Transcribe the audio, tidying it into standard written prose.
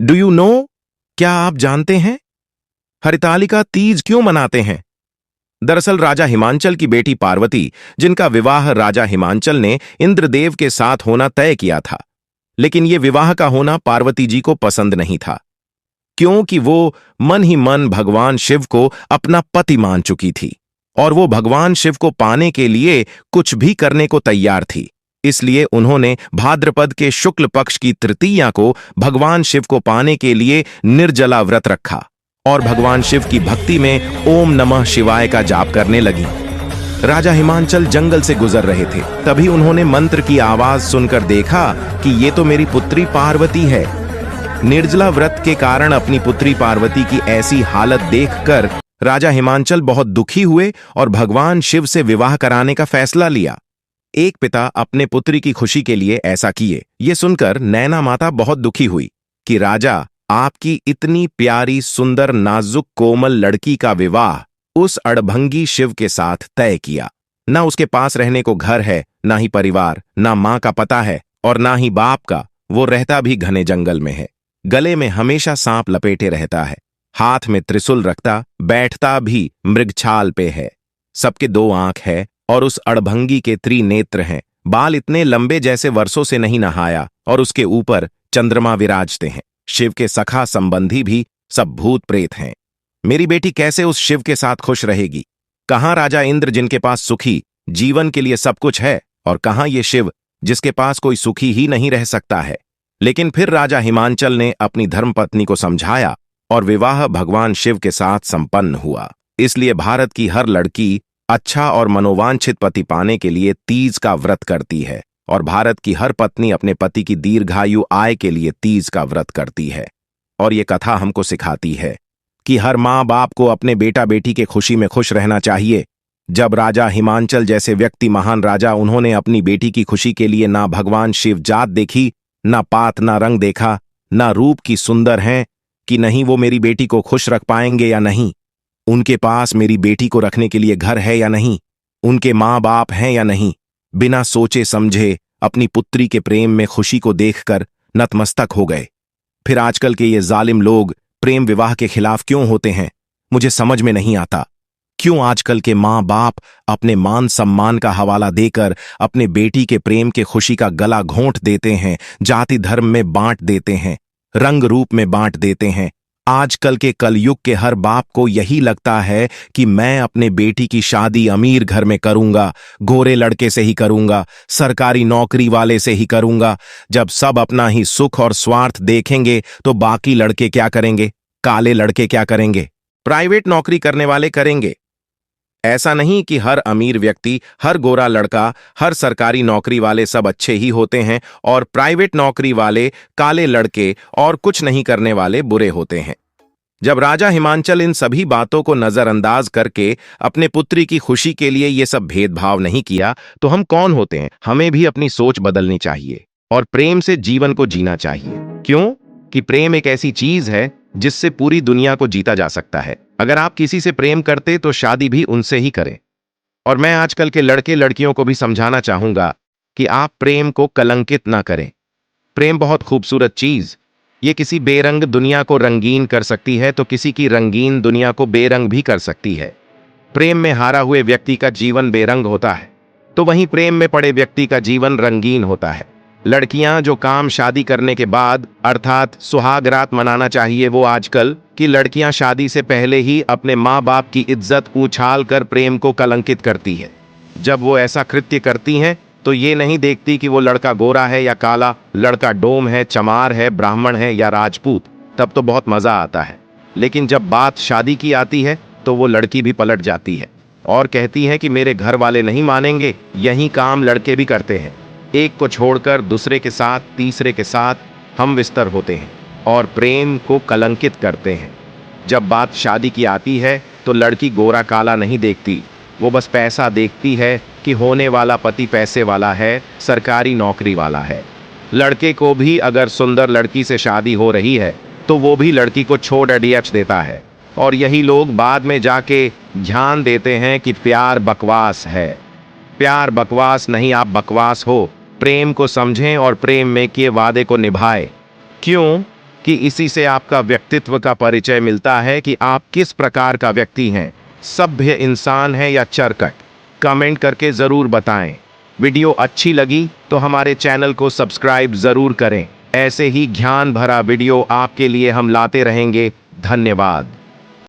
Do you know, क्या आप जानते हैं हरितालिका तीज क्यों मनाते हैं? दरअसल राजा हिमांचल की बेटी पार्वती, जिनका विवाह राजा हिमांचल ने इंद्रदेव के साथ होना तय किया था, लेकिन ये विवाह का होना पार्वती जी को पसंद नहीं था, क्योंकि वो मन ही मन भगवान शिव को अपना पति मान चुकी थी और वो भगवान शिव को पाने के लिए कुछ भी करने को तैयार थी। इसलिए उन्होंने भाद्रपद के शुक्ल पक्ष की तृतीया को भगवान शिव को पाने के लिए निर्जला व्रत रखा और भगवान शिव की भक्ति में ओम नमः शिवाय का जाप करने लगी। राजा हिमांचल जंगल से गुजर रहे थे, तभी उन्होंने मंत्र की आवाज सुनकर देखा कि ये तो मेरी पुत्री पार्वती है। निर्जला व्रत के कारण अपनी पुत्री पार्वती की ऐसी हालत देखकर राजा हिमांचल बहुत दुखी हुए और भगवान शिव से विवाह कराने का फैसला लिया। एक पिता अपने पुत्री की खुशी के लिए ऐसा किए। ये सुनकर नैना माता बहुत दुखी हुई कि राजा, आपकी इतनी प्यारी सुंदर नाजुक कोमल लड़की का विवाह उस अड़भंगी शिव के साथ तय किया। ना उसके पास रहने को घर है, ना ही परिवार, ना माँ का पता है और ना ही बाप का। वो रहता भी घने जंगल में है, गले में हमेशा सांप लपेटे रहता है, हाथ में त्रिशूल रखता, बैठता भी मृगछाल पे है। सबके 2 आंख है और उस अड़भंगी के त्रिनेत्र हैं। बाल इतने लंबे जैसे वर्षों से नहीं नहाया और उसके ऊपर चंद्रमा विराजते हैं। शिव के सखा संबंधी भी सब भूत प्रेत हैं। मेरी बेटी कैसे उस शिव के साथ खुश रहेगी? कहाँ राजा इंद्र, जिनके पास सुखी जीवन के लिए सब कुछ है, और कहाँ ये शिव, जिसके पास कोई सुखी ही नहीं रह सकता है। लेकिन फिर राजा हिमांचल ने अपनी धर्मपत्नी को समझाया और विवाह भगवान शिव के साथ संपन्न हुआ। इसलिए भारत की हर लड़की अच्छा और मनोवांछित पति पाने के लिए तीज का व्रत करती है और भारत की हर पत्नी अपने पति की दीर्घायु आय के लिए तीज का व्रत करती है। और ये कथा हमको सिखाती है कि हर माँ बाप को अपने बेटा बेटी के खुशी में खुश रहना चाहिए। जब राजा हिमांचल जैसे व्यक्ति, महान राजा, उन्होंने अपनी बेटी की खुशी के लिए ना भगवान शिव जात देखी, ना पात, ना रंग देखा, ना रूप की सुंदर हैं कि नहीं वो मेरी बेटी को खुश रख पाएंगे या नहीं, उनके पास मेरी बेटी को रखने के लिए घर है या नहीं, उनके माँ बाप हैं या नहीं। बिना सोचे समझे अपनी पुत्री के प्रेम में खुशी को देखकर नतमस्तक हो गए। फिर आजकल के ये जालिम लोग प्रेम विवाह के खिलाफ क्यों होते हैं, मुझे समझ में नहीं आता। क्यों आजकल के माँ बाप अपने मान सम्मान का हवाला देकर अपने बेटी के प्रेम के खुशी का गला घोंट देते हैं, जाति धर्म में बांट देते हैं, रंग रूप में बांट देते हैं। आजकल के कलयुग के हर बाप को यही लगता है कि मैं अपने बेटी की शादी अमीर घर में करूंगा, गोरे लड़के से ही करूंगा, सरकारी नौकरी वाले से ही करूंगा। जब सब अपना ही सुख और स्वार्थ देखेंगे तो बाकी लड़के क्या करेंगे? काले लड़के क्या करेंगे? प्राइवेट नौकरी करने वाले करेंगे। ऐसा नहीं कि हर अमीर व्यक्ति, हर गोरा लड़का, हर सरकारी नौकरी वाले सब अच्छे ही होते हैं और प्राइवेट नौकरी वाले, काले लड़के और कुछ नहीं करने वाले बुरे होते हैं। जब राजा हिमांचल इन सभी बातों को नजरअंदाज करके अपने पुत्री की खुशी के लिए ये सब भेदभाव नहीं किया, तो हम कौन होते हैं? हमें भी अपनी सोच बदलनी चाहिए और प्रेम से जीवन को जीना चाहिए। क्यों? कि प्रेम एक ऐसी चीज है जिससे पूरी दुनिया को जीता जा सकता है। अगर आप किसी से प्रेम करते तो शादी भी उनसे ही करें। और मैं आजकल के लड़के लड़कियों को भी समझाना चाहूंगा कि आप प्रेम को कलंकित ना करें। प्रेम बहुत खूबसूरत चीज, ये किसी बेरंग दुनिया को रंगीन कर सकती है तो किसी की रंगीन दुनिया को बेरंग भी कर सकती है। प्रेम में हारा हुए व्यक्ति का जीवन बेरंग होता है, तो वहीं प्रेम में पड़े व्यक्ति का जीवन रंगीन होता है। लड़कियां जो काम शादी करने के बाद अर्थात सुहाग रात मनाना चाहिए, वो आजकल की लड़कियां शादी से पहले ही अपने माँ बाप की इज्जत उछाल कर प्रेम को कलंकित करती है। जब वो ऐसा कृत्य करती हैं तो ये नहीं देखती कि वो लड़का गोरा है या काला, लड़का डोम है, चमार है, ब्राह्मण है या राजपूत। तब तो बहुत मजा आता है, लेकिन जब बात शादी की आती है तो वो लड़की भी पलट जाती है और कहती है कि मेरे घर वाले नहीं मानेंगे। यही काम लड़के भी करते हैं, एक को छोड़कर दूसरे के साथ, तीसरे के साथ हम विस्तर होते हैं और प्रेम को कलंकित करते हैं। जब बात शादी की आती है तो लड़की गोरा काला नहीं देखती, वो बस पैसा देखती है कि होने वाला पति पैसे वाला है, सरकारी नौकरी वाला है। लड़के को भी अगर सुंदर लड़की से शादी हो रही है तो वो भी लड़की को छोड़ एडीएच देता है। और यही लोग बाद में जाके ध्यान देते हैं कि प्यार बकवास है। प्यार बकवास नहीं, आप बकवास हो। प्रेम को समझें और प्रेम में किए वादे को निभाएं। क्यों? कि कि इसी से आपका व्यक्तित्व का परिचय मिलता है कि आप किस प्रकार का व्यक्ति हैं, सभ्य इंसान हैं या चरकट। कमेंट करके ज़रूर बताएं। वीडियो अच्छी लगी तो हमारे चैनल को सब्सक्राइब ज़रूर करें। ऐसे ही ज्ञान भरा वीडियो आपके लिए हम लाते रहेंगे। धन्यवाद।